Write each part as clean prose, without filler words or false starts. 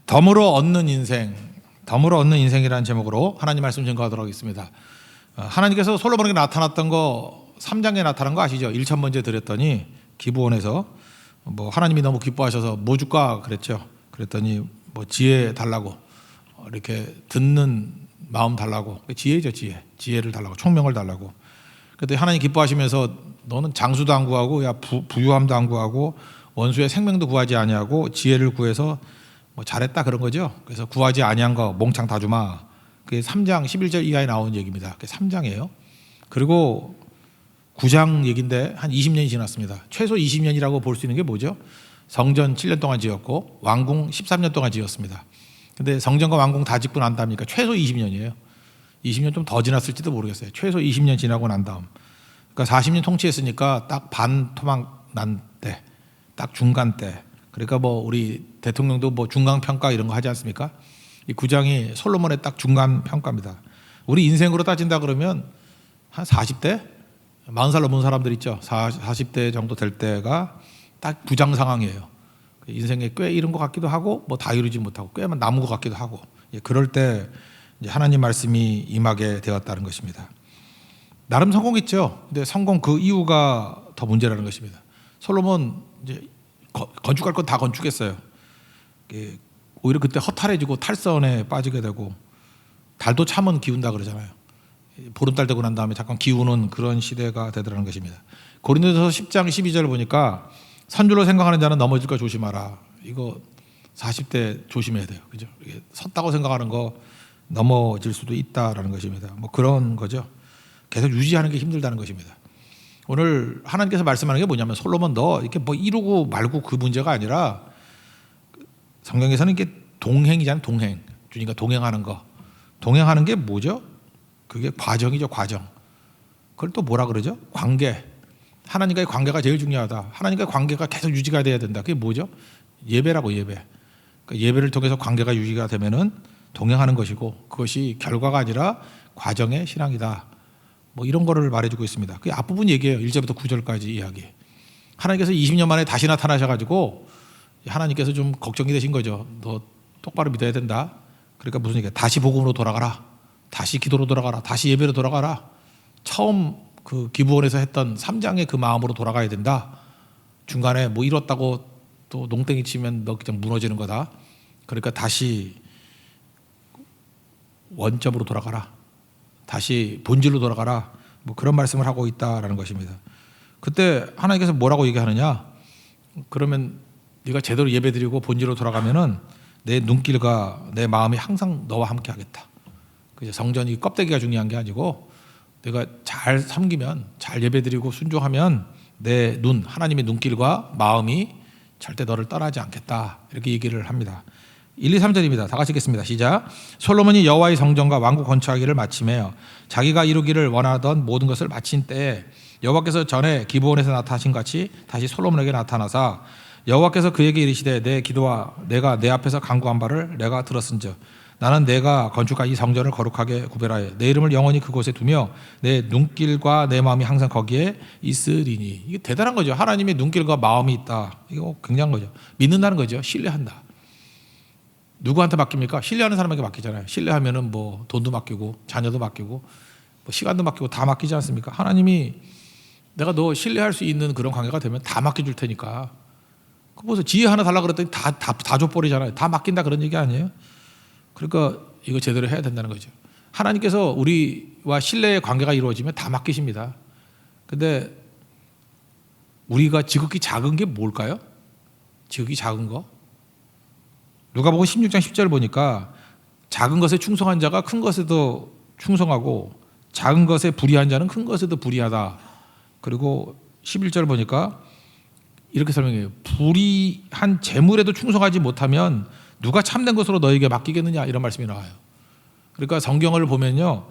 덤으로 얻는 인생, 덤으로 얻는 인생이라는 제목으로 하나님 말씀 증거하도록 하겠습니다. 하나님께서 솔로몬에게 나타났던 거 3장에 나타난 거 아시죠? 1천 번째 드렸더니 기브온에서 뭐 하나님이 너무 기뻐하셔서 뭐 줄까 그랬죠. 그랬더니 뭐 지혜 달라고, 이렇게 듣는 마음 달라고, 지혜죠, 지혜를 달라고, 총명을 달라고. 그때 하나님 기뻐하시면서 너는 장수도 안 구하고 야 부유함도 안 구하고 원수의 생명도 구하지 아니하고 지혜를 구해서 뭐 잘했다 그런 거죠. 그래서 구하지 아니한 거 몽창 다 주마. 그게 3장 11절 이하에 나오는 얘기입니다. 그게 3장이에요. 그리고 9장 얘기인데 한 20년이 지났습니다. 최소 20년이라고 볼 수 있는 게 뭐죠? 성전 7년 동안 지었고 왕궁 13년 동안 지었습니다. 근데 성전과 왕궁 다 짓고 난 다음이니까 최소 20년이에요. 20년 좀 더 지났을지도 모르겠어요. 최소 20년 지나고 난 다음. 그러니까 40년 통치했으니까 딱 반 토막 난 때, 딱 중간 때. 그러니까 뭐 우리 대통령도 뭐 중간 평가 이런 거 하지 않습니까? 이 9장이 솔로몬의 딱 중간 평가입니다. 우리 인생으로 따진다 그러면 한 40대? 40살 넘은 사람들 있죠. 40대 정도 될 때가 딱 부장 상황이에요. 인생에 꽤 이른 것 같기도 하고 뭐 다 이루지 못하고 꽤만 남은 것 같기도 하고, 그럴 때 이제 하나님 말씀이 임하게 되었다는 것입니다. 나름 성공했죠. 근데 성공 그 이유가 더 문제라는 것입니다. 솔로몬 이제 건축할 건 다 건축했어요. 오히려 그때 허탈해지고 탈선에 빠지게 되고, 달도 참은 기운다 그러잖아요. 보름달 되고 난 다음에 잠깐 기우는 그런 시대가 되더라는 것입니다. 고린도서 10장 12절 보니까 선줄로 생각하는 자는 넘어질까 조심하라. 이거 40대 조심해야 돼요. 그죠? 섰다고 생각하는 거 넘어질 수도 있다라는 것입니다. 뭐 그런 거죠. 계속 유지하는 게 힘들다는 것입니다. 오늘 하나님께서 말씀하는 게 뭐냐면, 솔로몬 너 이렇게 뭐 이루고 말고 그 문제가 아니라, 성경에서는 이게 동행이잖아요. 동행. 주님과 동행하는 거. 동행하는 게 뭐죠? 그게 과정이죠. 과정. 그걸 또 뭐라 그러죠? 관계. 하나님과의 관계가 제일 중요하다. 하나님과의 관계가 계속 유지가 돼야 된다. 그게 뭐죠? 예배라고, 예배. 그러니까 예배를 통해서 관계가 유지가 되면은 동행하는 것이고, 그것이 결과가 아니라 과정의 신앙이다. 뭐 이런 거를 말해주고 있습니다. 그게 앞부분 얘기예요. 1절부터 9절까지 이야기. 하나님께서 20년 만에 다시 나타나셔가지고 하나님께서 좀 걱정이 되신 거죠. 너 똑바로 믿어야 된다. 그러니까 무슨 얘기야? 다시 복음으로 돌아가라. 다시 기도로 돌아가라. 다시 예배로 돌아가라. 처음 그 기브온에서 했던 3장의 그 마음으로 돌아가야 된다. 중간에 뭐 이뤘다고 또 농땡이 치면 너 그냥 무너지는 거다. 그러니까 다시 원점으로 돌아가라. 다시 본질로 돌아가라. 뭐 그런 말씀을 하고 있다라는 것입니다. 그때 하나님께서 뭐라고 얘기하느냐? 그러면 네가 제대로 예배드리고 본질로 돌아가면은 내 눈길과 내 마음이 항상 너와 함께 하겠다. 성전이 껍데기가 중요한 게 아니고, 내가 잘 섬기면, 잘 예배드리고 순종하면 내 눈, 하나님의 눈길과 마음이 절대 너를 떠나지 않겠다. 이렇게 얘기를 합니다. 1, 2, 3절입니다. 다 같이 읽겠습니다. 시작. 솔로몬이 여호와의 성전과 왕국 건축하기를 마치며 자기가 이루기를 원하던 모든 것을 마친 때에 여호와께서 전에 기브온에서 나타나신 같이 다시 솔로몬에게 나타나사 여호와께서 그에게 이르시되 내 기도와 내가 내 앞에서 간구한 바를 내가 들었은즉 나는 내가 건축한 이 성전을 거룩하게 구별하여 내 이름을 영원히 그곳에 두며 내 눈길과 내 마음이 항상 거기에 있으리니. 이게 대단한 거죠. 하나님의 눈길과 마음이 있다. 이거 굉장한 거죠. 믿는다는 거죠. 신뢰한다. 누구한테 맡깁니까? 신뢰하는 사람에게 맡기잖아요. 신뢰하면은 뭐 돈도 맡기고 자녀도 맡기고 뭐 시간도 맡기고 다 맡기지 않습니까? 하나님이 내가 너 신뢰할 수 있는 그런 관계가 되면 다 맡겨줄 테니까. 그래서 지혜 하나 달라 그랬더니 다 줘버리잖아요. 다 맡긴다 그런 얘기 아니에요? 그러니까 이거 제대로 해야 된다는 거죠. 하나님께서 우리와 신뢰의 관계가 이루어지면 다 맡기십니다. 근데 우리가 지극히 작은 게 뭘까요? 지극히 작은 거? 누가복음 16장 10절 보니까 작은 것에 충성한 자가 큰 것에도 충성하고 작은 것에 불의한 자는 큰 것에도 불의하다. 그리고 11절 보니까 이렇게 설명해요. 불의한 재물에도 충성하지 못하면 누가 참된 것으로 너에게 맡기겠느냐, 이런 말씀이 나와요. 그러니까 성경을 보면요,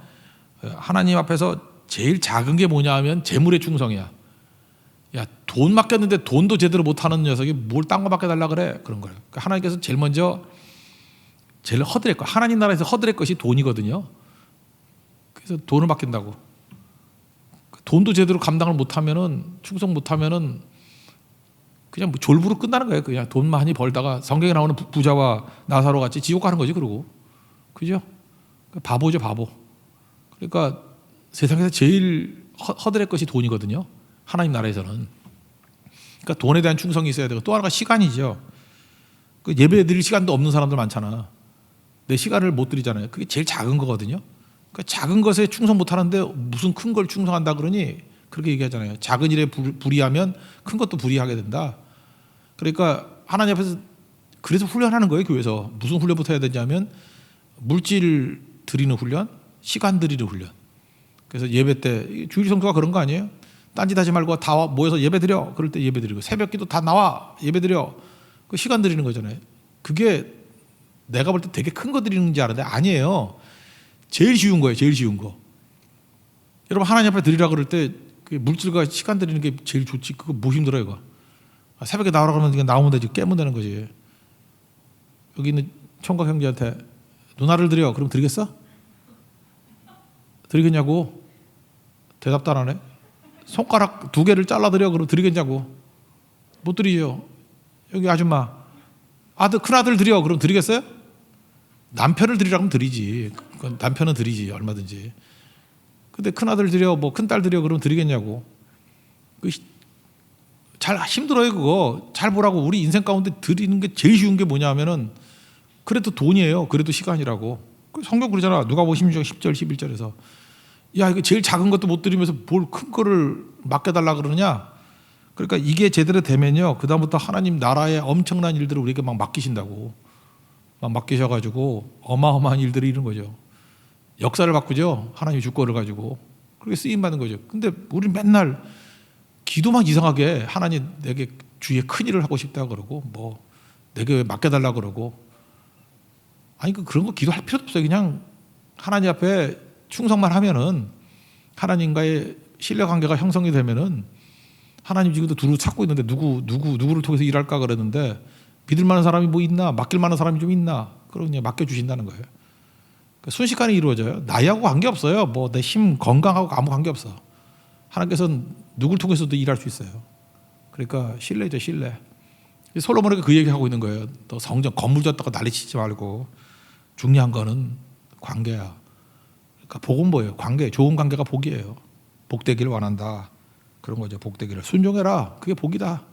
하나님 앞에서 제일 작은 게 뭐냐 하면 재물의 충성이야. 야, 돈 맡겼는데 돈도 제대로 못하는 녀석이 뭘 딴 거 맡겨달라 그래? 그런 거예요. 그러니까 하나님께서 제일 허드렛 것, 하나님 나라에서 허드렛 것이 돈이거든요. 그래서 돈을 맡긴다고. 돈도 제대로 감당을 못하면은, 충성 못하면은 그냥 뭐 졸부로 끝나는 거예요. 그냥 돈 많이 벌다가 성경에 나오는 부자와 나사로 같이 지옥 가는 거지. 그러고 그죠? 바보죠, 바보. 그러니까 세상에서 제일 허드렛 것이 돈이거든요. 하나님 나라에서는. 그러니까 돈에 대한 충성이 있어야 되고 또 하나가 시간이죠. 그 예배 드릴 시간도 없는 사람들 많잖아. 내 시간을 못 드리잖아요. 그게 제일 작은 거거든요. 그러니까 작은 것에 충성 못 하는데 무슨 큰 걸 충성한다 그러니 그렇게 얘기하잖아요. 작은 일에 불의하면 큰 것도 불의하게 된다. 그러니까 하나님 앞에서 그래서 훈련하는 거예요. 교회에서. 무슨 훈련부터 해야 되냐면 물질 드리는 훈련, 시간 드리는 훈련. 그래서 예배 때 주일 성도가 그런 거 아니에요? 딴짓 하지 말고 다 모여서 예배 드려. 그럴 때 예배 드리고 새벽 기도 다 나와 예배 드려. 그 시간 드리는 거잖아요. 그게 내가 볼 때 되게 큰 거 드리는 줄 아는데 아니에요. 제일 쉬운 거예요. 제일 쉬운 거. 여러분 하나님 앞에 드리라 그럴 때 물질과 시간 드리는 게 제일 좋지. 그거 뭐 힘들어요. 이거. 새벽에 나오라 그러면 그냥 나오면 되지. 깨면 되는 거지. 여기 있는 총각 형제한테 누나를 드려. 그럼 드리겠어? 드리겠냐고? 대답도 안 하네. 손가락 2개를 잘라드려. 그럼 드리겠냐고? 못 드리죠. 여기 아줌마 큰아들 드려. 그럼 드리겠어요? 남편을 드리라 그러면 드리지. 그건 남편은 드리지 얼마든지. 근데 큰아들 드려 뭐 큰딸 드려 그러면 드리겠냐고. 잘 힘들어요. 그거 잘 보라고. 우리 인생 가운데 드리는 게 제일 쉬운 게 뭐냐면은 그래도 돈이에요. 그래도 시간이라고. 성경 그러잖아. 누가복음 16장 10절 11절에서 야 이거 제일 작은 것도 못 드리면서 뭘 큰 거를 맡겨달라 그러느냐. 그러니까 이게 제대로 되면요 그 다음부터 하나님 나라의 엄청난 일들을 우리에게 막 맡기신다고. 막 맡기셔가지고 어마어마한 일들이 이런 거죠. 역사를 바꾸죠. 하나님의 주권을 가지고. 그렇게 쓰임받는 거죠. 근데 우리 맨날 기도만 이상하게 하나님 내게 주위에 큰 일을 하고 싶다 그러고 뭐 내게 왜 맡겨달라 그러고 아니 그런 거 기도할 필요도 없어요. 그냥 하나님 앞에 충성만 하면은 하나님과의 신뢰관계가 형성이 되면은 하나님 지금도 두루 찾고 있는데 누구를 통해서 일할까 그랬는데 믿을 만한 사람이 뭐 있나 맡길 만한 사람이 좀 있나 그러고 그냥 맡겨주신다는 거예요. 그러니까 순식간에 이루어져요. 나이하고 관계없어요. 뭐 내 힘 건강하고 아무 관계없어. 하나님께서는 누굴 통해서도 일할 수 있어요. 그러니까 신뢰죠. 신뢰. 솔로몬에게 그 얘기하고 있는 거예요. 너 성전 건물 졌다가 난리치지 말고 중요한 거는 관계야. 그러니까 복은 뭐예요? 관계. 좋은 관계가 복이에요. 복되기를 원한다. 그런 거죠. 복되기를. 순종해라. 그게 복이다.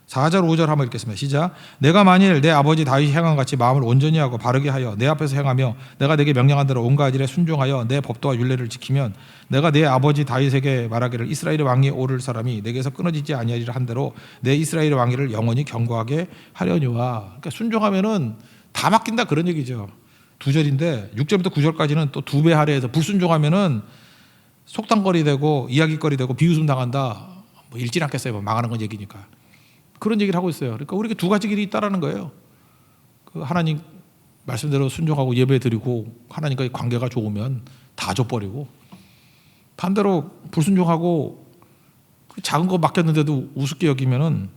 4절 5절 한번 읽겠습니다. 시작. 내가 만일 내 아버지 다윗이 행한 같이 마음을 온전히 하고 바르게 하여 내 앞에서 행하며 내가 내게 명령한 대로 온갖 일에 순종하여 내 법도와 율례를 지키면 내가 내 아버지 다윗에게 말하기를 이스라엘의 왕이 오를 사람이 내게서 끊어지지 아니하리라 한 대로 내 이스라엘의 왕위를 영원히 견고하게 하려니와. 그러니까 순종하면은 다 맡긴다 그런 얘기죠. 2절인데 6절부터 9절까지는 또 2배 할애해서 불순종하면은 속단거리 되고 이야기거리 되고 비웃음 당한다. 뭐 읽진 않겠어요. 뭐 망하는 건 얘기니까. 그런 얘기를 하고 있어요. 그러니까 우리에게 2가지 길이 있다라는 거예요. 그 하나님 말씀대로 순종하고 예배 드리고 하나님과의 관계가 좋으면 다 줘버리고 반대로 불순종하고 작은 거 맡겼는데도 우습게 여기면은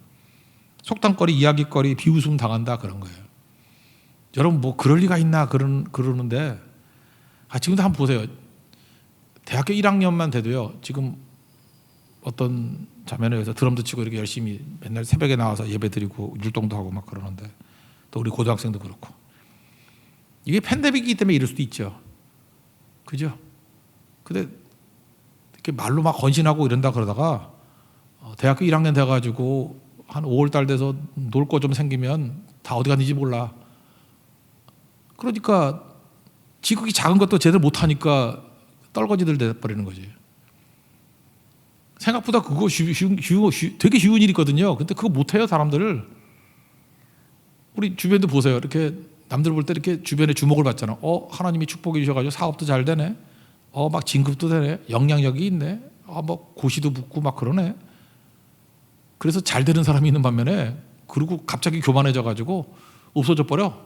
속단거리 이야기거리 비웃음 당한다 그런 거예요. 여러분 뭐 그럴 리가 있나 그러는데 지금도 한번 보세요. 대학교 1학년만 돼도요. 지금 어떤 자매에 의해서 드럼도 치고 이렇게 열심히 맨날 새벽에 나와서 예배 드리고 율동도 하고 막 그러는데 또 우리 고등학생도 그렇고 이게 팬데믹이기 때문에 이럴 수도 있죠. 그죠? 근데 이렇게 말로 막 헌신하고 이런다 그러다가 대학교 1학년 돼가지고 한 5월달 돼서 놀 거 좀 생기면 다 어디 갔는지 몰라. 그러니까 지극히 작은 것도 제대로 못하니까 떨거지들 돼버리는 거지. 생각보다 그거 되게 쉬운 일이거든요. 근데 그거 못해요 사람들을. 우리 주변도 보세요. 이렇게 남들 볼 때 이렇게 주변에 주목을 받잖아. 하나님이 축복해 주셔가지고 사업도 잘 되네. 막 진급도 되네. 영향력이 있네. 뭐 고시도 붙고 막 그러네. 그래서 잘 되는 사람이 있는 반면에 그리고 갑자기 교만해져가지고 없어져 버려.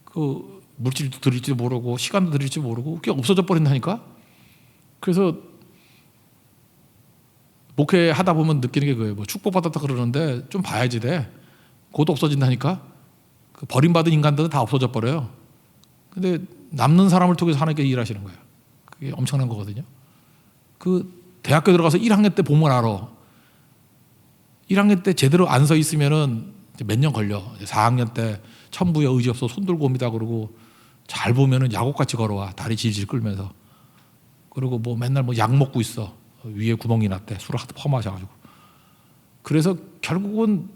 그 물질도 드릴지도 모르고 시간도 드릴지 모르고 그게 없어져 버린다니까. 그래서 목회하다 보면 느끼는 게 그거예요. 뭐 축복받았다 그러는데 좀 봐야지 돼. 곧 없어진다니까. 그 버림받은 인간들은 다 없어져 버려요. 근데 남는 사람을 통해서 하나님께 일하시는 거예요. 그게 엄청난 거거든요. 그 대학교 들어가서 1학년 때 보면 알아. 1학년 때 제대로 안 서 있으면은 몇 년 걸려. 4학년 때 천부에 의지 없어 손 들고 옵니다 그러고 잘 보면은 야곱같이 걸어와. 다리 질질 끌면서. 그리고 뭐 맨날 뭐 약 먹고 있어. 위에 구멍이 났대. 술을 하도 퍼마셔가지고. 그래서 결국은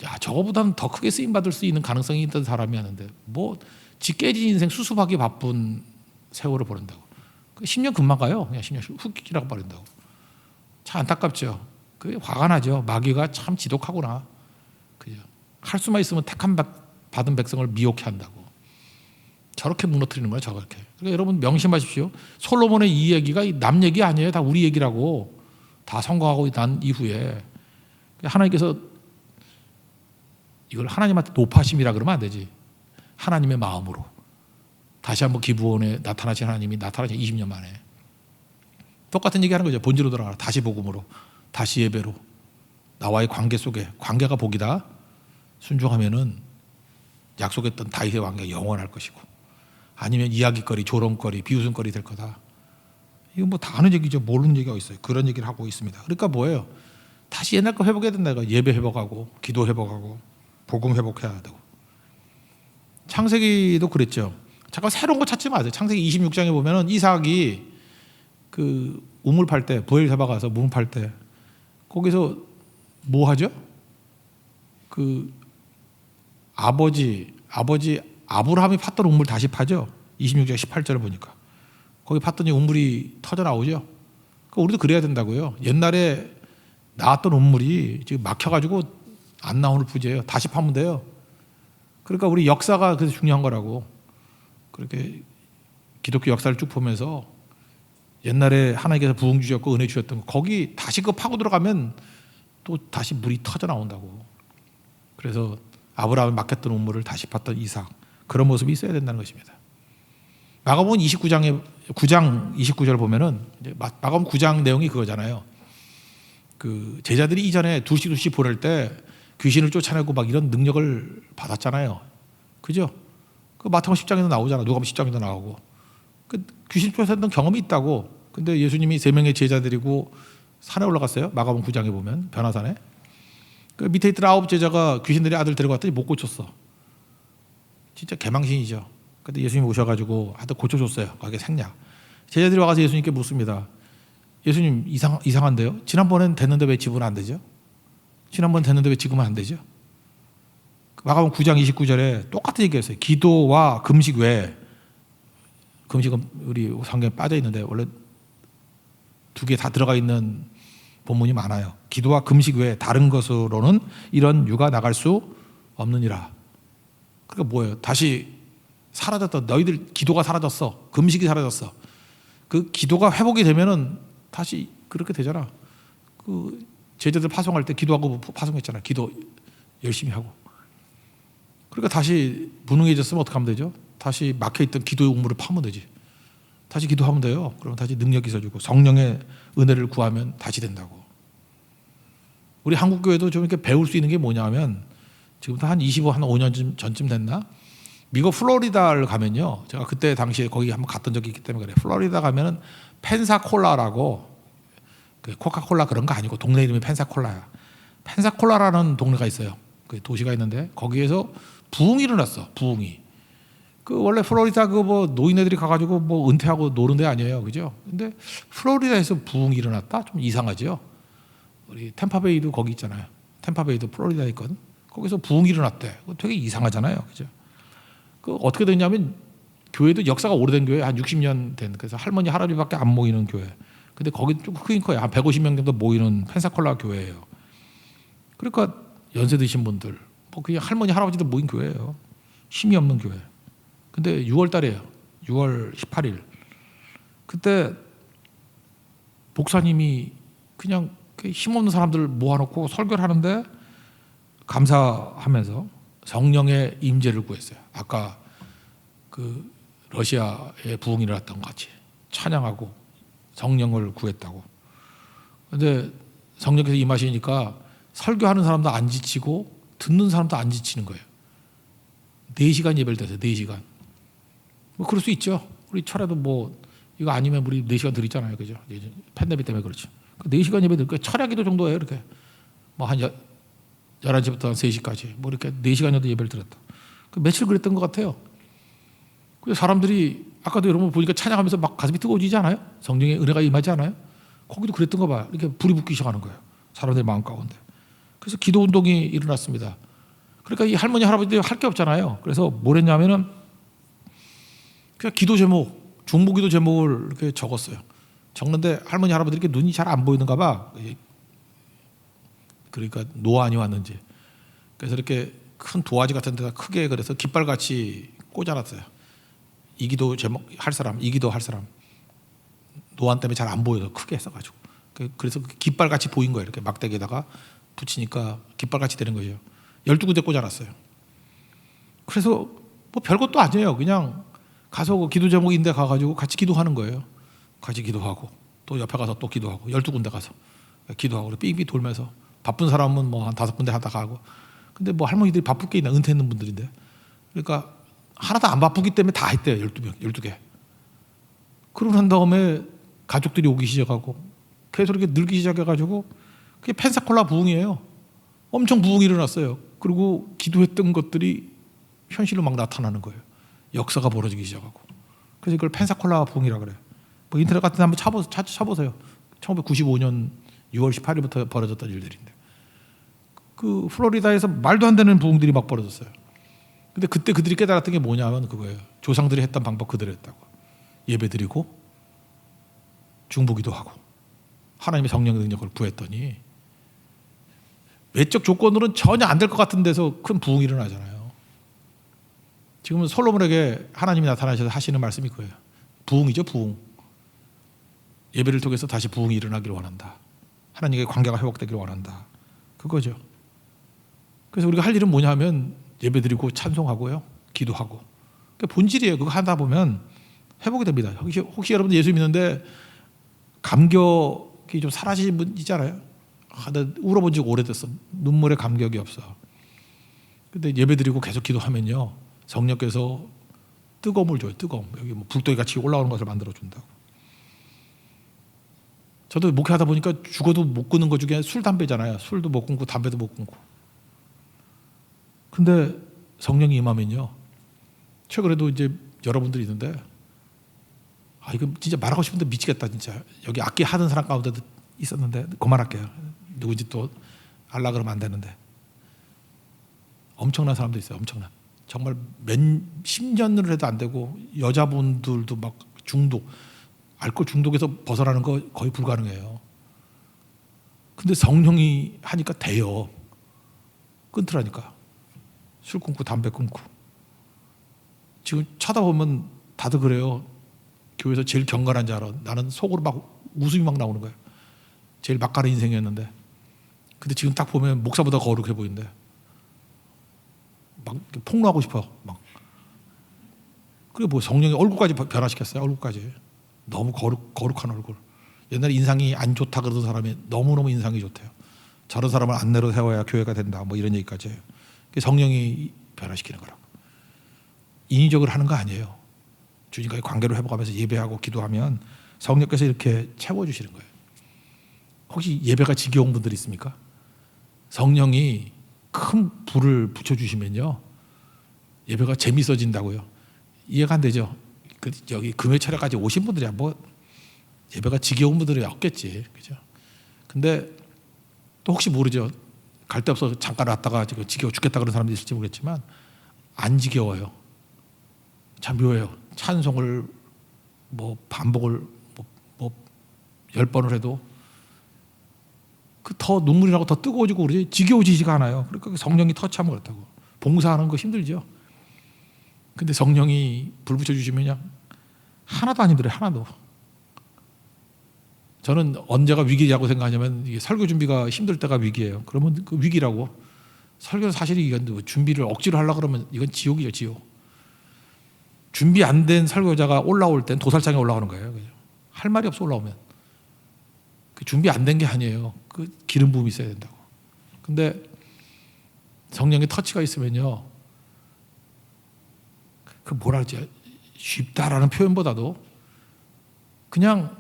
야 저거보다는 더 크게 쓰임 받을 수 있는 가능성이 있던 사람이 하는데 뭐 지 깨진 인생 수습하기 바쁜 세월을 보낸다고. 10년 금방 가요. 그냥 10년 훅 지나가 버린다고. 참 안타깝죠. 그게 화가 나죠. 마귀가 참 지독하구나. 그죠? 할 수만 있으면 택함 받은 백성을 미혹해 한다고. 저렇게 무너뜨리는 거예요. 저렇게. 그러니까 여러분 명심하십시오. 솔로몬의 이 얘기가 남 얘기 아니에요. 다 우리 얘기라고. 다 성공하고 난 이후에 하나님께서 이걸 하나님한테 노파심이라 그러면 안 되지. 하나님의 마음으로 다시 한번 기브온에 나타나신 하나님이 나타나신 20년 만에 똑같은 얘기하는 거죠. 본질로 돌아가라. 다시 복음으로, 다시 예배로, 나와의 관계 속에 관계가 복이다. 순종하면은 약속했던 다윗의 관계가 영원할 것이고, 아니면 이야기거리, 조롱거리, 비웃음거리 될 거다. 이건 뭐 다 아는 얘기죠. 모르는 얘기가 있어요. 그런 얘기를 하고 있습니다. 그러니까 뭐예요? 다시 옛날 거 회복해야 된다. 예배 회복하고, 기도 회복하고, 복음 회복해야 되고. 창세기도 그랬죠. 잠깐 새로운 거 찾지 마세요. 창세기 26장에 보면은 이삭이 그 우물 팔 때, 브엘세바 가서 우물 팔 때 거기서 뭐 하죠? 그 아버지 아브라함이 팠던 우물 다시 파죠. 26장 18절을 보니까 거기 팠더니 우물이 터져 나오죠. 그러니까 우리도 그래야 된다고요. 옛날에 나왔던 우물이 지금 막혀가지고 안 나오는 부재예요. 다시 파면 돼요. 그러니까 우리 역사가 그래서 중요한 거라고. 그렇게 기독교 역사를 쭉 보면서 옛날에 하나님께서 부흥 주셨고 은혜 주셨던 거 거기 다시 그거 파고 들어가면 또 다시 물이 터져 나온다고. 그래서 아브라함이 막혔던 우물을 다시 팠던 이삭, 그런 모습이 있어야 된다는 것입니다. 마가복음 9장 29절을 보면은 이제 마가복음 9장 내용이 그거잖아요. 그 제자들이 이전에 두씩 보낼 때 귀신을 쫓아내고 막 이런 능력을 받았잖아요. 그죠? 그 마태복음 10장에도 나오잖아. 누가복음 10장에도 나오고. 그 귀신 쫓아냈던 경험이 있다고. 근데 예수님이 3명의 제자들이고 산에 올라갔어요. 마가복음 9장에 보면 변화산에. 그 밑에 있던 9 제자가 귀신들이 아들 데려갔더니 못 고쳤어. 진짜 개망신이죠. 근데 예수님이 오셔가지고 아들 고쳐줬어요. 그게 생략. 제자들이 와서 예수님께 묻습니다. 예수님 이상한데요? 지난번엔 됐는데 왜 지금은 안 되죠? 지난번 됐는데 왜 지금은 안 되죠? 마가복음 9장 29절에 똑같은 얘기했어요. 기도와 금식 외에, 금식은 우리 성경에 빠져 있는데 원래 2개 다 들어가 있는 본문이 많아요. 기도와 금식 외에 다른 것으로는 이런 유가 나갈 수 없느니라. 그러니까 뭐예요? 다시 사라졌던, 너희들 기도가 사라졌어. 금식이 사라졌어. 그 기도가 회복이 되면은 다시 그렇게 되잖아. 그 제자들 파송할 때 기도하고 파송했잖아. 기도 열심히 하고. 그러니까 다시 무능해졌으면 어떻게 하면 되죠? 다시 막혀있던 기도의 우물을 파면 되지. 다시 기도하면 돼요. 그러면 다시 능력이 있어지고 성령의 은혜를 구하면 다시 된다고. 우리 한국교회도 좀 이렇게 배울 수 있는 게 뭐냐면, 지금부터 한 5년 전쯤 됐나? 미국 플로리다를 가면요. 제가 그때 당시에 거기 한번 갔던 적이 있기 때문에 그래. 플로리다 가면은 펜사콜라라고, 그 코카콜라 그런 거 아니고 동네 이름이 펜사콜라야. 펜사콜라라는 동네가 있어요. 그 도시가 있는데 거기에서 부흥이 일어났어. 부흥이. 그 원래 플로리다 그 뭐 노인네들이 가가지고 뭐 은퇴하고 노는 데 아니에요, 그죠? 근데 플로리다에서 부흥이 일어났다? 좀 이상하죠. 우리 템파베이도 거기 있잖아요. 템파베이도 플로리다에 있거든. 거기서 부흥이 일어났대. 되게 이상하잖아요, 그죠? 그 어떻게 됐냐면 교회도 역사가 오래된 교회, 한 60년 된, 그래서 할머니 할아버지밖에 안 모이는 교회. 근데 거기 좀 크긴 커요. 한 150명 정도 모이는 펜사콜라 교회예요. 그러니까 연세 드신 분들, 뭐 그냥 할머니 할아버지도 모인 교회예요. 힘이 없는 교회. 근데 6월 달이에요. 6월 18일. 그때 목사님이 그냥 힘없는 사람들 모아놓고 설교를 하는데 감사하면서 성령의 임재를 구했어요. 아까 그 러시아에 부흥이 일어났던 것 같이 찬양하고 성령을 구했다고. 근데 성령께서 임하시니까 설교하는 사람도 안 지치고 듣는 사람도 안 지치는 거예요. 4시간 예배를 드렸어요. 4시간. 뭐 그럴 수 있죠. 우리 철에도 뭐 이거 아니면 우리 4시간 드리잖아요. 그죠? 팬데믹 때문에 그렇죠. 4시간 예배 드릴 거예요. 철야 기도 정도예요. 이렇게. 한 11시부터 한 3시까지 뭐 이렇게 4시간 정도 예배를 드렸다. 며칠 그랬던 것 같아요. 그래서 사람들이 아까도 여러분 보니까 찬양하면서 막 가슴이 뜨거워지지 않아요? 성령의 은혜가 임하지 않아요? 거기도 그랬던 거 봐요. 이렇게 불이 붙기 시작하는 거예요. 사람들의 마음 가운데. 그래서 기도 운동이 일어났습니다. 그러니까 이 할머니 할아버지들이 할 게 없잖아요. 그래서 뭘 했냐면은 그냥 기도 제목, 중보기도 제목을 이렇게 적었어요. 적는데 할머니 할아버지들이 눈이 잘 안 보이는가 봐. 그러니까 노안이 왔는지. 그래서 이렇게 큰 도화지 같은 데다 크게 그래서 깃발같이 꽂아놨어요. 이 기도 제목 할 사람, 이 기도 할 사람. 노안 때문에 잘 안 보여서 크게 했어가지고. 그래서 깃발같이 보인 거예요. 이렇게 막대기에다가 붙이니까 깃발같이 되는 거죠. 12군데 꽂아놨어요. 그래서 뭐 별것도 아니에요. 그냥 가서 그 기도 제목인데 가가지고 같이 기도하는 거예요. 같이 기도하고 또 옆에 가서 또 기도하고 12군데 가서 기도하고 삥삥 돌면서 바쁜 사람은 뭐 한 5군데 하다가 하고. 근데 뭐 할머니들이 바쁠 게 있나 은퇴했는 분들인데. 그러니까 하나도 안 바쁘기 때문에 다 했대요. 12개. 그러고 난 다음에 가족들이 오기 시작하고 계속 이렇게 늘기 시작해가지고 그게 펜사콜라 부흥이에요. 엄청 부흥이 일어났어요. 그리고 기도했던 것들이 현실로 막 나타나는 거예요. 역사가 벌어지기 시작하고. 그래서 이걸 펜사콜라 부흥이라고 그래요. 뭐 인터넷 같은 데 한번 쳐보세요. 1995년 6월 18일부터 벌어졌던 일들인데. 그 플로리다에서 말도 안 되는 부흥들이 막 벌어졌어요. 근데 그때 그들이 깨달았던 게 뭐냐면 그거예요. 조상들이 했던 방법 그대로 했다고. 예배드리고 중보기도 하고 하나님의 성령의 능력을 구했더니 외적 조건으로는 전혀 안 될 것 같은 데서 큰 부흥이 일어나잖아요. 지금은 솔로몬에게 하나님이 나타나셔서 하시는 말씀이 그거예요. 부흥이죠, 부흥. 예배를 통해서 다시 부흥이 일어나기를 원한다. 하나님의 관계가 회복되기를 원한다. 그거죠. 그래서 우리가 할 일은 뭐냐 하면 예배드리고 찬송하고요. 기도하고. 그러니까 본질이에요. 그거 하다 보면 회복이 됩니다. 혹시 여러분들 예수 믿는데 감격이 좀 사라지신 분 있잖아요. 나 울어본 지 오래됐어. 눈물에 감격이 없어. 근데 예배드리고 계속 기도하면요. 성령께서 뜨거움을 줘요. 뜨거움. 여기 뭐 불덩이 같이 올라오는 것을 만들어준다고. 저도 목회하다 보니까 죽어도 못 끊는 것 중에 술, 담배잖아요. 술도 못 끊고 담배도 못 끊고. 근데 성령이 임하면요. 최근에도 이제 여러분들이 있는데 이거 진짜 말하고 싶은데 미치겠다 진짜. 여기 악기 하던 사람 가운데도 있었는데 그만할게요. 누구인지 또 알라 그러면 안 되는데. 엄청난 사람도 있어요. 엄청난. 정말 몇 10년을 해도 안 되고 여자분들도 막 중독, 알코올 중독에서 벗어나는 거 거의 불가능해요. 근데 성령이 하니까 돼요. 끊더라니까. 술 끊고 담배 끊고. 지금 쳐다보면 다들 그래요. 교회에서 제일 경건한 줄 알아. 나는 속으로 막 웃음이 막 나오는 거예요. 제일 막가는 인생이었는데. 근데 지금 딱 보면 목사보다 거룩해 보이는데. 막 폭로하고 싶어. 막. 그리고 뭐 성령이 얼굴까지 변화시켰어요. 얼굴까지. 너무 거룩한 얼굴. 옛날에 인상이 안 좋다 그러던 사람이 너무너무 인상이 좋대요. 저런 사람을 안내로 세워야 교회가 된다. 뭐 이런 얘기까지 해요. 성령이 변화시키는 거라고. 인위적으로 하는 거 아니에요. 주님과의 관계를 회복하면서 예배하고 기도하면 성령께서 이렇게 채워주시는 거예요. 혹시 예배가 지겨운 분들 있습니까? 성령이 큰 불을 붙여주시면요. 예배가 재밌어진다고요. 이해가 안 되죠? 여기 금요철에까지 오신 분들이야 뭐 예배가 지겨운 분들이 없겠지. 그죠? 근데 또 혹시 모르죠. 갈 데 없어서 잠깐 왔다가 지겨워 죽겠다 그런 사람도 있을지 모르겠지만 안 지겨워요. 참 묘해요. 찬송을 뭐 반복을 뭐 10번을 해도 그 더 눈물이 나고 더 뜨거워지고 그러지 지겨워지지가 않아요. 그러니까 성령이 터치하면 그렇다고. 봉사하는 거 힘들죠. 근데 성령이 불 붙여주시면 그냥 하나도 안 힘들어요. 하나도. 저는 언제가 위기라고 생각하냐면 이게 설교 준비가 힘들 때가 위기예요. 그러면 그 위기라고. 설교는 사실 이건 준비를 억지로 하려고 그러면 이건 지옥이죠. 지옥. 준비 안 된 설교자가 올라올 땐 도살장에 올라오는 거예요. 그죠? 할 말이 없어 올라오면. 그 준비 안 된 게 아니에요. 그 기름 부음이 있어야 된다고. 근데 성령의 터치가 있으면요. 그 뭐라 그러지? 쉽다라는 표현보다도 그냥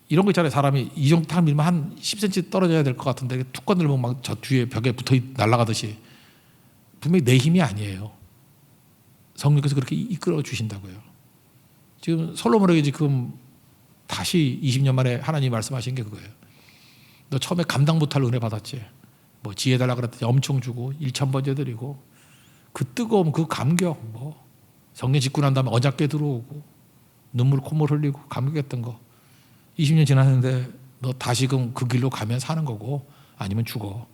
이런 거 있잖아요. 사람이 이 정도 딱 밀면 한 10cm 떨어져야 될 것 같은데 툭 건들면 막 저 뒤에 벽에 붙어 날아가듯이 분명히 내 힘이 아니에요. 성령께서 그렇게 이끌어 주신다고요. 지금 솔로몬에게 지금 다시 20년 만에 하나님이 말씀하신 게 그거예요. 너 처음에 감당 못할 은혜 받았지. 뭐 지혜 달라 그랬더니 엄청 주고 1000번째 드리고 그 뜨거움 그 감격 뭐 성령 짓고 난 다음에 어저께 들어오고 눈물 콧물 흘리고 감격했던 거 20년 지났는데 너 다시금 그 길로 가면 사는 거고 아니면 죽어.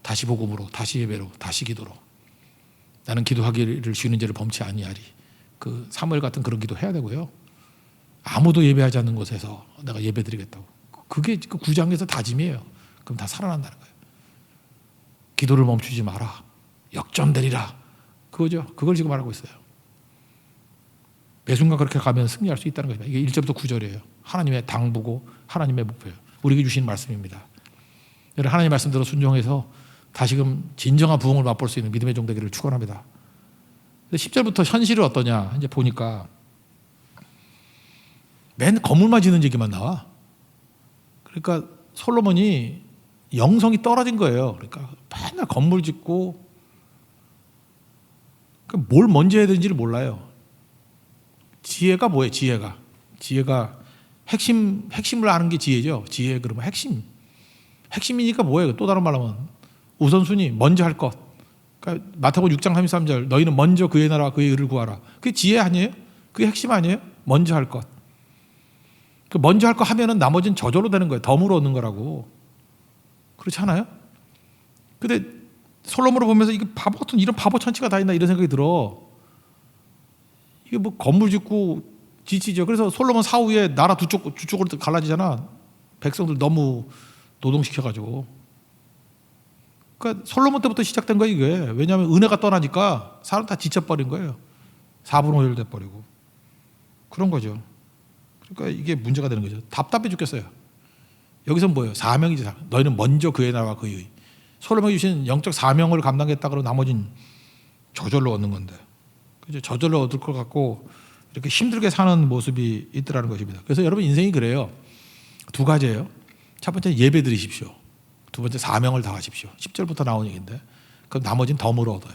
다시 복음으로 다시 예배로 다시 기도로 나는 기도하기를 쉬는 죄를 범치 아니하리. 그 사무엘 같은 그런 기도 해야 되고요. 아무도 예배하지 않는 곳에서 내가 예배 드리겠다고. 그게 그 9장에서 다짐이에요. 그럼 다 살아난다는 거예요. 기도를 멈추지 마라. 역전되리라. 그거죠. 그걸 지금 말하고 있어요. 매 순간 그렇게 가면 승리할 수 있다는 거죠. 이게 1절부터 9절이에요. 하나님의 당부고 하나님의 목표예요. 우리에게 주신 말씀입니다. 여러분 하나님 말씀대로 순종해서 다시금 진정한 부흥을 맛볼 수 있는 믿음의 종 되기를 축원합니다. 10절부터 현실이 어떠냐 이제 보니까 맨 건물만 짓는 얘기만 나와. 그러니까 솔로몬이 영성이 떨어진 거예요. 그러니까 맨날 건물 짓고 뭘 먼저 해야 되는지를 몰라요. 지혜가 뭐예요? 지혜가 핵심을 아는 게 지혜죠. 지혜 그러면 핵심이니까 뭐예요? 또 다른 말로 하면 우선순위 먼저 할 것. 그러니까 마태복음 6장 33절 너희는 먼저 그의 나라와 그의 의를 구하라. 그게 지혜 아니에요? 그게 핵심 아니에요? 먼저 할 것. 먼저 할 거 하면은 나머지는 저절로 되는 거예요. 덤으로 얻는 거라고. 그렇지 않아요? 근데 솔로몬을 보면서 이게 바보 같은 이런 바보 천치가 다 있나 이런 생각이 들어. 이게 뭐 건물 짓고 지치죠. 그래서 솔로몬 사후에 나라 두 쪽으로 갈라지잖아. 백성들 너무 노동시켜가지고. 그러니까 솔로몬 때부터 시작된 거예요 이게. 왜냐하면 은혜가 떠나니까 사람 다 지쳐버린 거예요. 4분의 5일 돼버리고. 그런 거죠. 그러니까 이게 문제가 되는 거죠. 답답해 죽겠어요. 여기서 뭐예요? 사명이지. 너희는 먼저 그의 나라와 그의 의. 솔로몬이 주신 영적 사명을 감당했다 그러면 나머지는 저절로 얻는 건데. 그죠? 저절로 얻을 것 같고 이렇게 힘들게 사는 모습이 있더라는 것입니다. 그래서 여러분 인생이 그래요. 두 가지예요. 첫 번째 예배 드리십시오. 두 번째 사명을 다하십시오. 10절부터 나온 얘기인데 그럼 나머지는 덤으로 얻어요.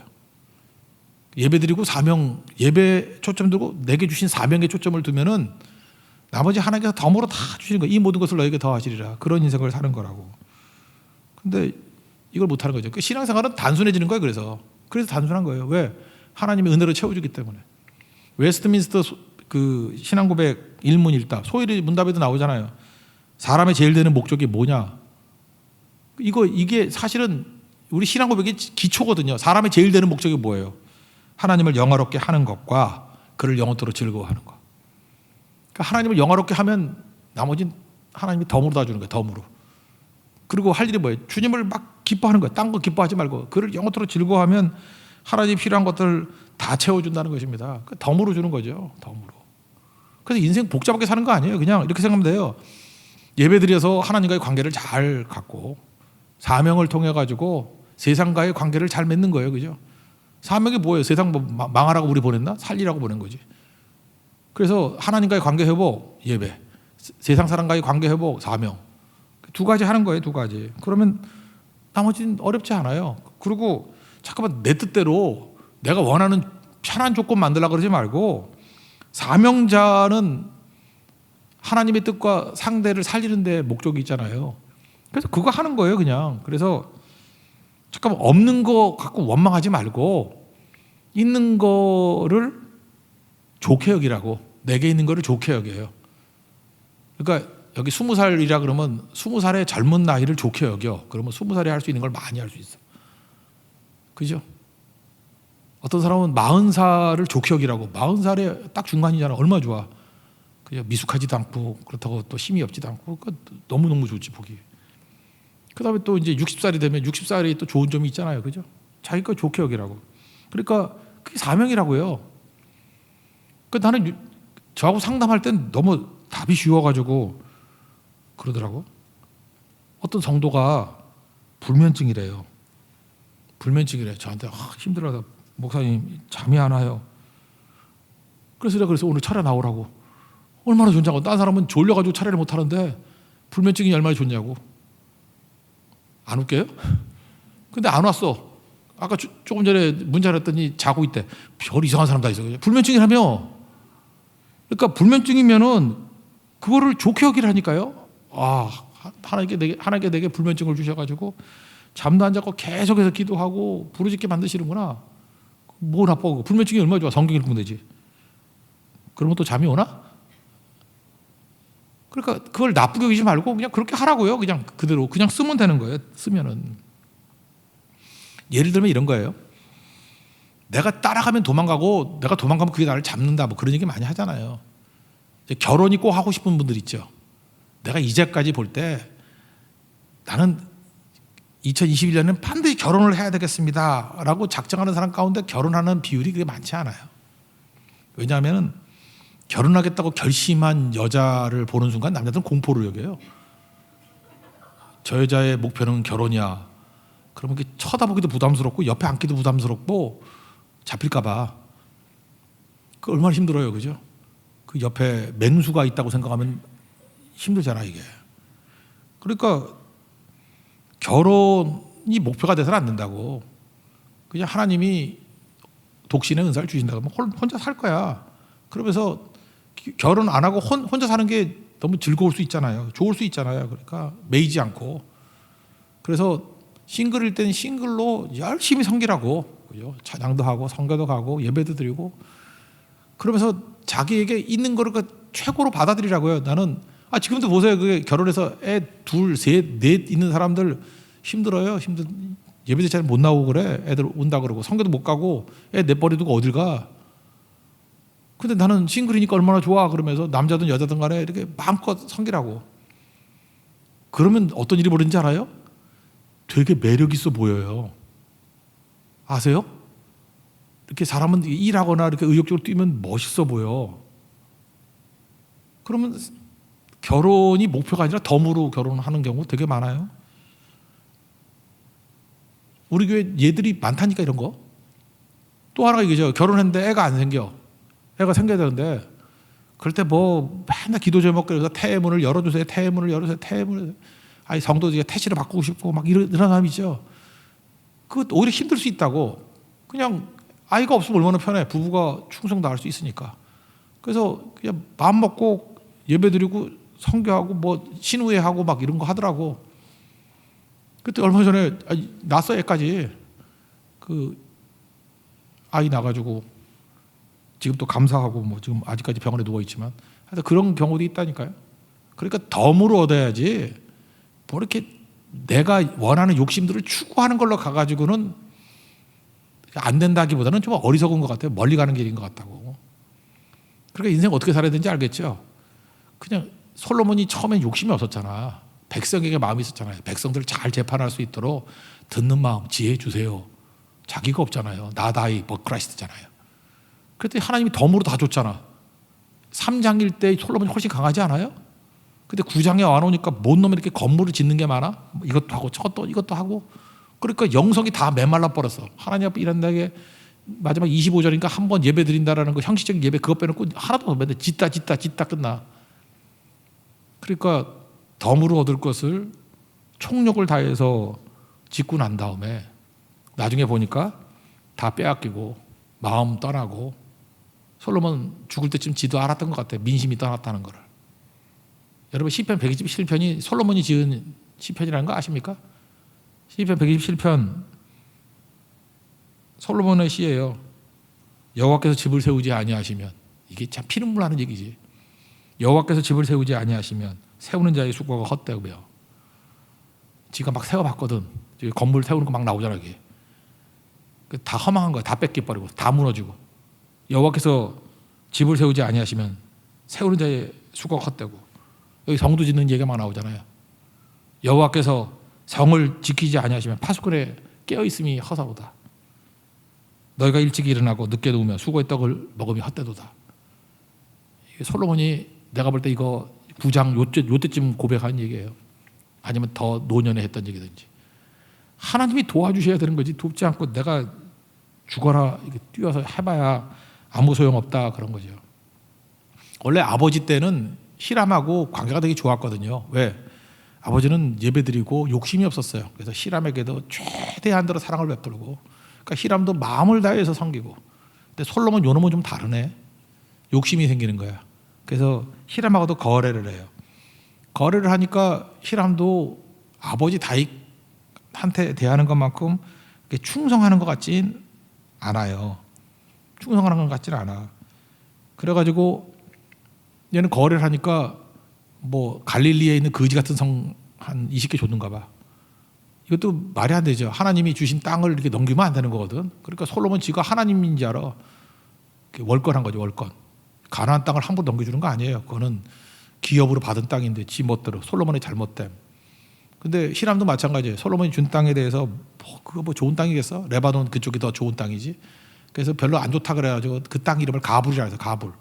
예배 드리고 사명, 예배 초점 두고 내게 주신 사명에 초점을 두면은 나머지 하나님께서 덤으로 다 주시는 거예요. 이 모든 것을 너에게 더하시리라. 그런 인생을 사는 거라고. 근데 이걸 못하는 거죠. 그 신앙생활은 단순해지는 거예요. 그래서 단순한 거예요. 왜? 하나님의 은혜로 채워주기 때문에. 웨스트민스터 그 신앙고백 일문일답 소일이 문답에도 나오잖아요. 사람의 제일 되는 목적이 뭐냐? 이게 사실은 우리 신앙고백의 기초거든요. 사람의 제일 되는 목적이 뭐예요? 하나님을 영화롭게 하는 것과 그를 영원토록 즐거워하는 것. 그러니까 하나님을 영화롭게 하면 나머지는 하나님이 덤으로 다 주는 거예요. 덤으로. 그리고 할 일이 뭐예요? 주님을 막 기뻐하는 거예요. 딴 거 기뻐하지 말고 그를 영원토록 즐거워하면 하나님이 필요한 것들 다 채워준다는 것입니다. 덤으로 주는 거죠. 덤으로. 그래서 인생 복잡하게 사는 거 아니에요. 그냥 이렇게 생각하면 돼요. 예배드려서 하나님과의 관계를 잘 갖고 사명을 통해 가지고 세상과의 관계를 잘 맺는 거예요. 그죠? 사명이 뭐예요? 세상 뭐 망하라고 우리 보냈나? 살리라고 보낸 거지. 그래서 하나님과의 관계 회복 예배, 세상 사람과의 관계 회복 사명. 두 가지 하는 거예요. 두 가지. 그러면 나머지는 어렵지 않아요. 그리고 잠깐만 내 뜻대로 내가 원하는 편한 조건 만들려고 그러지 말고 사명자는 하나님의 뜻과 상대를 살리는 데 목적이 있잖아요. 그래서 그거 하는 거예요. 그냥. 그래서 잠깐만 없는 거 갖고 원망하지 말고 있는 거를 좋게 여기라고. 내게 있는 거를 좋게 여겨요. 그러니까 여기 20살이라 그러면 20살의 젊은 나이를 좋게 여겨. 그러면 20살에 할 수 있는 걸 많이 할 수 있어. 그죠? 어떤 사람은 40살을 좋게 여기라고. 40살에 딱 중간이잖아. 얼마나 좋아. 그죠? 미숙하지도 않고 그렇다고 또 힘이 없지도 않고 그러니까 너무너무 좋지 보기. 그 다음에 또 이제 60살이 되면 60살이 또 좋은 점이 있잖아요. 그죠? 자기 거 좋게 여기라고. 그러니까 그게 사명이라고요. 그러니까 나는 저하고 상담할 땐 너무 답이 쉬워가지고 그러더라고. 어떤 성도가 불면증이래요. 불면증이래. 저한테 힘들어요. 목사님 잠이 안 와요. 그래서 오늘 차려 나오라고. 얼마나 좋냐고. 딴 사람은 졸려가지고 차례를 못 하는데 불면증이 얼마나 좋냐고. 안 웃겨요? 근데 안 왔어. 아까 조금 전에 문자를 했더니 자고 있대. 별 이상한 사람 다 있어. 불면증이라며. 그러니까 불면증이면은 그거를 좋게 여기라니까요. 하나님께 내게 불면증을 주셔가지고 잠도 안 자고 계속해서 기도하고 부르짖게 만드시는구나. 뭐 나빠. 불면증이 얼마나 좋아. 성경 읽으면 되지. 그러면 또 잠이 오나? 그러니까 그걸 나쁘게 여기지 말고 그냥 그렇게 하라고요. 그냥 그대로 그냥 쓰면 되는 거예요. 쓰면은. 예를 들면 이런 거예요. 내가 따라가면 도망가고 내가 도망가면 그게 나를 잡는다. 뭐 그런 얘기 많이 하잖아요. 결혼이 꼭 하고 싶은 분들 있죠. 내가 이제까지 볼 때 나는 2021년에는 반드시 결혼을 해야 되겠습니다 라고 작정하는 사람 가운데 결혼하는 비율이 그렇게 많지 않아요. 왜냐하면 결혼하겠다고 결심한 여자를 보는 순간 남자들은 공포를 여겨요. 저 여자의 목표는 결혼이야. 그러면 쳐다보기도 부담스럽고 옆에 앉기도 부담스럽고 잡힐까 봐. 그 얼마나 힘들어요. 그죠? 그 옆에 맹수가 있다고 생각하면 힘들잖아 이게. 그러니까 결혼이 목표가 돼서는 안 된다고. 그냥 하나님이 독신의 은사를 주신다고 하면 혼자 살 거야. 그러면서 결혼 안 하고 혼자 사는 게 너무 즐거울 수 있잖아요. 좋을 수 있잖아요. 그러니까 매이지 않고. 그래서 싱글일 때는 싱글로 열심히 섬기라고. 그죠? 찬양도 하고 성교도 가고 예배도 드리고 그러면서 자기에게 있는 거를 최고로 받아들이라고요. 나는 지금도 보세요. 그게 결혼해서 애 둘, 셋, 넷 있는 사람들 힘들어요. 예배도 잘 못 나오고 그래. 애들 온다 그러고 성교도 못 가고 애 내버려두고 어딜 가. 근데 나는 싱글이니까 얼마나 좋아. 그러면서 남자든 여자든 간에 이렇게 마음껏 섬기라고. 그러면 어떤 일이 벌어지는지 알아요? 되게 매력 있어 보여요. 아세요? 이렇게 사람은 일하거나 이렇게 의욕적으로 뛰면 멋있어 보여. 그러면 결혼이 목표가 아니라 덤으로 결혼하는 경우 되게 많아요. 우리 교회 얘들이 많다니까 이런 거. 또 하나가 이거죠. 결혼했는데 애가 안 생겨. 애가 생겨야 되는데 그럴 때 뭐 맨날 기도 제목 그래서 태문을 열어주세요. 태문을 열어주세요. 태문을. 성도들이 태시를 바꾸고 싶고 막 이런 사람 있죠. 그 오히려 힘들 수 있다고. 그냥 아이가 없으면 얼마나 편해. 부부가 충성 다할 수 있으니까. 그래서 그냥 마음 먹고 예배드리고 성교하고 뭐 신우회하고 막 이런 거 하더라고. 그때 얼마 전에 낳았어 애까지. 그 아이 나가지고 지금 또 감사하고 뭐 지금 아직까지 병원에 누워 있지만 하여튼 그런 경우도 있다니까요. 그러니까 덤으로 얻어야지. 뭐 이렇게 내가 원하는 욕심들을 추구하는 걸로 가가지고는 안 된다기보다는 좀 어리석은 것 같아요. 멀리 가는 길인 것 같다고. 그러니까 인생 어떻게 살아야 되는지 알겠죠? 그냥 솔로몬이 처음엔 욕심이 없었잖아. 백성에게 마음이 있었잖아요. 백성들을 잘 재판할 수 있도록 듣는 마음, 지혜 주세요. 자기가 없잖아요. 나다이 뭐 크라이스트잖아요. 그랬더니 하나님이 덤으로 다 줬잖아. 3장일 때 솔로몬이 훨씬 강하지 않아요? 근데 9장에 와놓으니까 뭔 놈이 이렇게 건물을 짓는 게 많아? 이것도 하고 저것도 이것도 하고. 그러니까 영성이 다 메말라 버렸어. 하나님 앞에 일한다게 마지막 25절이니까 한 번 예배 드린다라는 거 형식적인 예배 그것 빼놓고 하나도 없는데 짓다 끝나. 그러니까 덤으로 얻을 것을 총력을 다해서 짓고 난 다음에 나중에 보니까 다 빼앗기고 마음 떠나고 솔로몬 죽을 때쯤 지도 알았던 것 같아. 민심이 떠났다는 거를. 여러분 시편 127편이 솔로몬이 지은 시편이라는 거 아십니까? 시편 127편 솔로몬의 시예요. 여호와께서 집을 세우지 아니하시면 이게 참 피눈물 나는 얘기지. 여호와께서 집을 세우지 아니하시면 세우는 자의 수고가 헛되고요. 지가 막 세워봤거든. 건물 세우는 거 막 나오잖아 이게. 다 허망한 거야. 다 뺏겨버리고 다 무너지고. 여호와께서 집을 세우지 아니하시면 세우는 자의 수고가 헛되고. 여기 성도 짓는 얘기가 막 나오잖아요. 여호와께서 성을 지키지 아니하시면 파수꾼에 깨어있음이 허사로다. 너희가 일찍 일어나고 늦게 누우며 수고의 떡을 먹음이 헛되도다. 솔로몬이 내가 볼 때 이거 9장 요때쯤 고백한 얘기예요. 아니면 더 노년에 했던 얘기든지. 하나님이 도와주셔야 되는 거지. 돕지 않고 내가 죽어라 뛰어서 해봐야 아무 소용없다 그런 거죠. 원래 아버지 때는 히람하고 관계가 되게 좋았거든요. 왜? 아버지는 예배드리고 욕심이 없었어요. 그래서 히람에게도 최대한대로 사랑을 베풀고, 그러니까 히람도 마음을 다해서 섬기고. 근데 솔로몬 요놈은 좀 다르네. 욕심이 생기는 거야. 그래서 히람하고도 거래를 해요. 거래를 하니까 히람도 아버지 다윗한테 대하는 것만큼 충성하는 것 같진 않아요. 충성하는 것 같진 않아. 그래가지고 얘는 거래를 하니까 뭐 갈릴리에 있는 거지 같은 성 한 20개 줬는가 봐. 이것도 말이 안 되죠. 하나님이 주신 땅을 이렇게 넘기면 안 되는 거거든. 그러니까 솔로몬 지가 하나님인 줄 알아. 월권한 거죠, 월권. 가나안 땅을 함부로 넘겨주는 거 아니에요. 그거는 기업으로 받은 땅인데 지 멋대로 솔로몬의 잘못됨. 근데 히람도 마찬가지예요. 솔로몬이 준 땅에 대해서 그거 뭐 좋은 땅이겠어? 레바논 그쪽이 더 좋은 땅이지. 그래서 별로 안 좋다 그래가지고 그 땅 이름을 가불이라 해서 가불.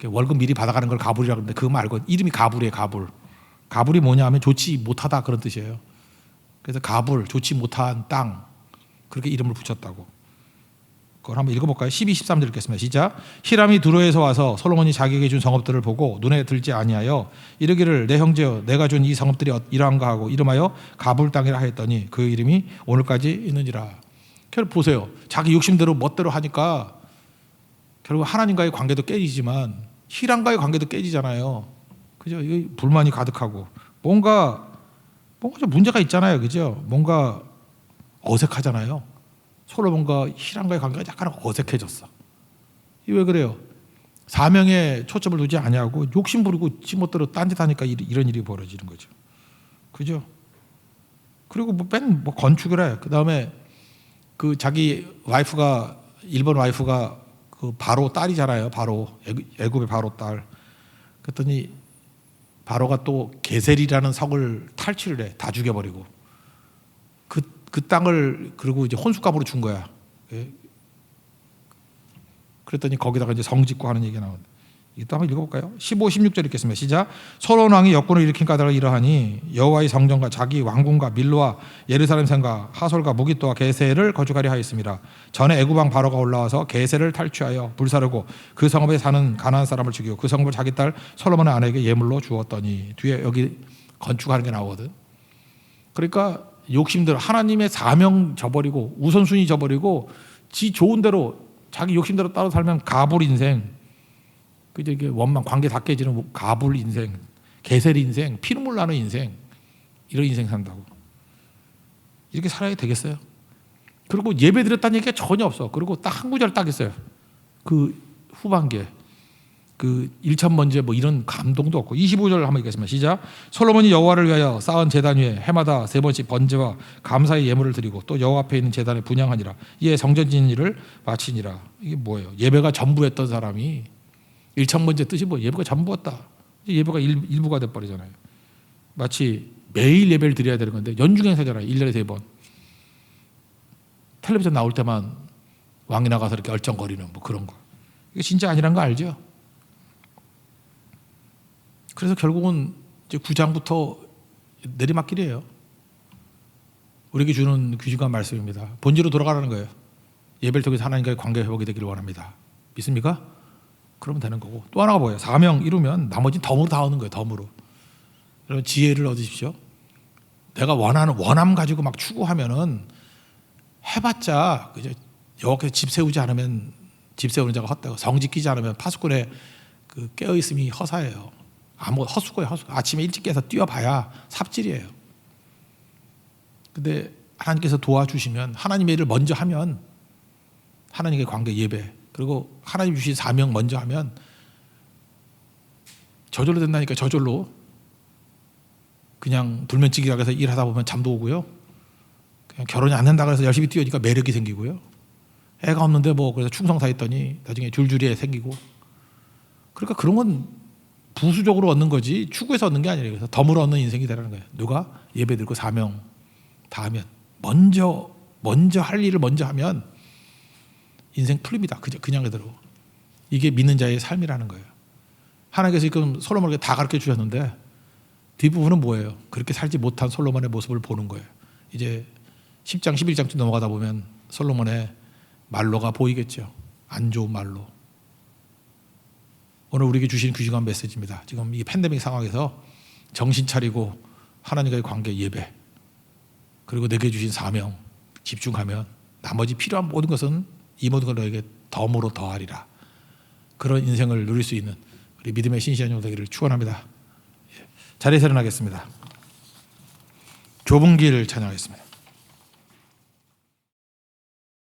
월급 미리 받아가는 걸 가불이라고 하는데 그거 말고 이름이 가불이에요. 가불. 가불이 뭐냐 하면 좋지 못하다 그런 뜻이에요. 그래서 가불, 좋지 못한 땅, 그렇게 이름을 붙였다고. 그걸 한번 읽어볼까요? 12, 13절 읽겠습니다. 시작. 히람이 두로에서 와서 솔로몬이 자기에게 준 성읍들을 보고 눈에 들지 아니하여 이르기를 내 형제여 내가 준 이 성읍들이 이러한가 하고 이름하여 가불 땅이라 하였더니 그 이름이 오늘까지 있느니라. 결국 보세요. 자기 욕심대로 멋대로 하니까 결국 하나님과의 관계도 깨지지만 히람과의 관계도 깨지잖아요. 그죠? 이 불만이 가득하고 뭔가 좀 문제가 있잖아요. 그죠? 뭔가 어색하잖아요. 솔로몬과 히람과의 관계가 약간 어색해졌어. 이게 왜 그래요? 사명에 초점을 두지 아니하고 욕심 부리고 지멋대로 딴짓하니까 이런 일이 벌어지는 거죠. 그죠? 그리고 뭐 건축을 해. 그 다음에 그 자기 와이프가 일본 와이프가 그 바로 딸이잖아요. 바로 애굽의 바로 딸. 그랬더니 바로가 또 게셀이라는 성을 탈취를 해. 다 죽여버리고. 그 땅을 그리고 이제 혼수값으로 준 거야. 그랬더니 거기다가 이제 성 짓고 하는 얘기가 나오는데 이것도 한번 읽어볼까요? 15, 16절 읽겠습니다. 시작. 솔로몬 왕이 역군을 일으킨 까닭을 이러하니 여호와의 성전과 자기 왕궁과 밀로와 예루살렘 성과 하솔과 무깃도와 게셀을 거주하려 하였습니다. 전에 애굽 왕 바로가 올라와서 게셀을 탈취하여 불사르고 그 성읍에 사는 가나안 사람을 죽이고 그 성읍을 자기 딸 솔로몬의 아내에게 예물로 주었더니 뒤에 여기 건축하는 게 나오거든. 그러니까 욕심대로 하나님의 사명 저버리고 우선순위 저버리고 지 좋은 대로 자기 욕심대로 따라 살면 가불 인생, 그죠? 이게 원망 관계 다 깨지는 가불 인생, 게셀 인생, 피눈물 나는 인생, 이런 인생 산다고. 이렇게 살아야 되겠어요? 그리고 예배 드렸다는 얘기가 전혀 없어. 그리고 딱 한 구절 딱 있어요. 그 후반기에 그 1천 번째 뭐 이런 감동도 없고. 25절 한번 읽겠습니다. 시작. 솔로몬이 여호와를 위하여 쌓은 제단 위에 해마다 3번씩 번제와 감사의 예물을 드리고 또 여호와 앞에 있는 제단에 분향하니라. 이에 성전 짓는 일을 마치니라. 이게 뭐예요? 예배가 전부였던 사람이 1천 번째 뜻이 뭐 예배가 전부였다. 예배가 일부가 돼버리잖아요. 마치 매일 예배를 드려야 되는 건데 연중 행사잖아요. 1년에 3번. 텔레비전 나올 때만 왕이 나가서 이렇게 얼쩡거리는 뭐 그런 거. 이게 진짜 아니란 거 알죠? 그래서 결국은 이제 9장부터 내리막길이에요. 우리에게 주는 귀중한 말씀입니다. 본질로 돌아가라는 거예요. 예배를 통해서 하나님과의 관계 회복이 되기를 원합니다. 믿습니까? 그러면 되는 거고. 또 하나가 뭐예요? 사명 이루면 나머지는 덤으로 다 오는 거예요. 덤으로. 여러분 지혜를 얻으십시오. 내가 원하는 원함 가지고 막 추구하면은 해봤자 여호와께서 집 세우지 않으면 집 세우는 자가 헛되고 성 지키지 않으면 파수꾼의 그 깨어 있음이 허사예요. 아무 헛수고예요. 헛수고. 아침에 일찍 깨서 뛰어봐야 삽질이에요. 근데 하나님께서 도와주시면 하나님의 일을 먼저 하면 하나님의 관계 예배 그리고 하나님 주신 사명 먼저 하면 저절로 된다니까. 저절로 그냥 불면증이라고 해서 일하다 보면 잠도 오고요. 그냥 결혼이 안 된다고 해서 열심히 뛰어니까 매력이 생기고요. 애가 없는데 뭐 그래서 충성사 했더니 나중에 줄줄이 애 생기고. 그러니까 그런 건 부수적으로 얻는 거지 추구해서 얻는 게 아니에요. 그래서 덤으로 얻는 인생이 되라는 거예요. 누가 예배 드리고 사명 다 하면 먼저 할 일을 먼저 하면 인생 풀립니다. 그냥 그대로. 이게 믿는 자의 삶이라는 거예요. 하나님께서 지금 솔로몬에게 다 가르쳐 주셨는데 뒷부분은 뭐예요? 그렇게 살지 못한 솔로몬의 모습을 보는 거예요. 이제 10장 11장쯤 넘어가다 보면 솔로몬의 말로가 보이겠죠. 안 좋은 말로. 오늘 우리에게 주신 귀중한 메시지입니다. 지금 이 팬데믹 상황에서 정신 차리고 하나님과의 관계 예배 그리고 내게 주신 사명 집중하면 나머지 필요한 모든 것은 이 모든 걸 너에게 덤으로 더하리라. 그런 인생을 누릴 수 있는 우리 믿음의 신실한 종 되기를 축원합니다. 자리에서 일어나겠습니다. 좁은 길 찬양하겠습니다.